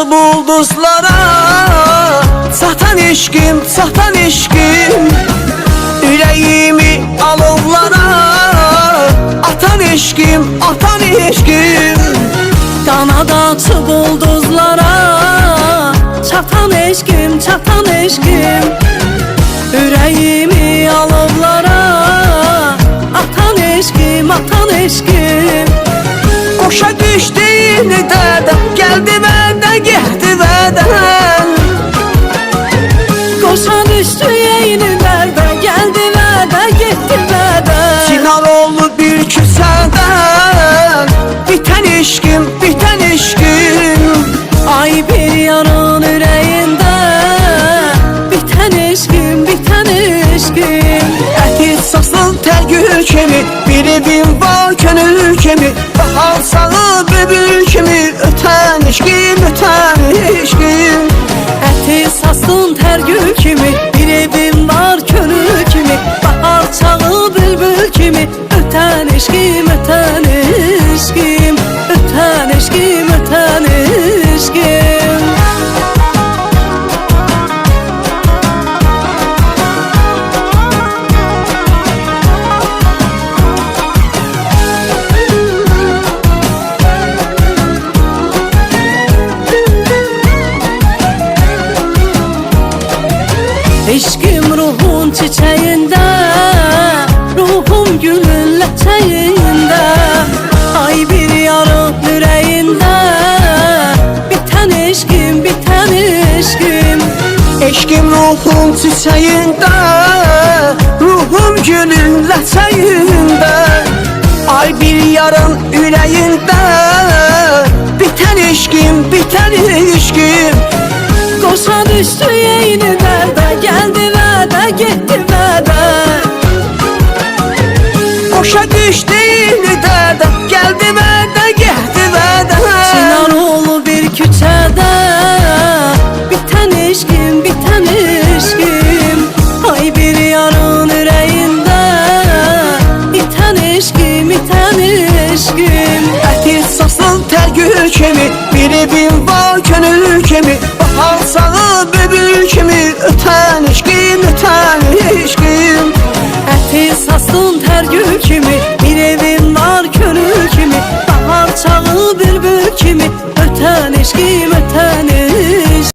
açıb ulduzlara. Satan eşkim, satan eşkim, ürəyimi alovlara. Atan eşkim, atan eşkim, Qanada açıb ulduzlara. Çatan eşkim, çatan eşkim, ürəyimi alovlara. Atan eşkim, atan eşkim. Qoşa düşdü dərdən, gəldi məndən, getdi məndən. Qoşa düşdü eyni dərdə, gəldi vədə, getdi vədə. Sinar oldu bir küsədən, bitən eşkim, bitən eşkim. Ay bir yarın ürəyində, bitən eşkim, bitən eşkim. Əti sasıl təgül kimi, bir evim var könül kimi. Bahar sağı bülbül kimi, ötən eşkim, ötən eşkim. Əti sasın tərgül kimi, bir evim var könül kimi. Bahar çağı bülbül kimi, ötən eşkim, ötən eşkim. Ötən eşkim, ötən eşkim. Eşkim ruhun çiçeğinde, ruhum gülün ləçəyində. Ay bir yarın ürəyində, bitən eşkim, bitən eşkim. Eşkim ruhum çiçəyində, ruhum gülün ləçəyində. Ay bir yarın ürəyində, bitən eşkim, bitən eşkim. Qoşa düşdü eyni dərdə, gəldi vədə, getdi vədə. Qoşa düşdü dərdə, gəldi məndə, getdi məndə. Sinan oğlu bir küçədə, bitən eşkim, bitən eşkim. Ay bir yarın ürəyində, bitən eşkim, bitən eşkim. Əti sasıl tərgül kimi, bir evim var könül kimi. Bahar sağı bülbül kimi, ötən eşkim.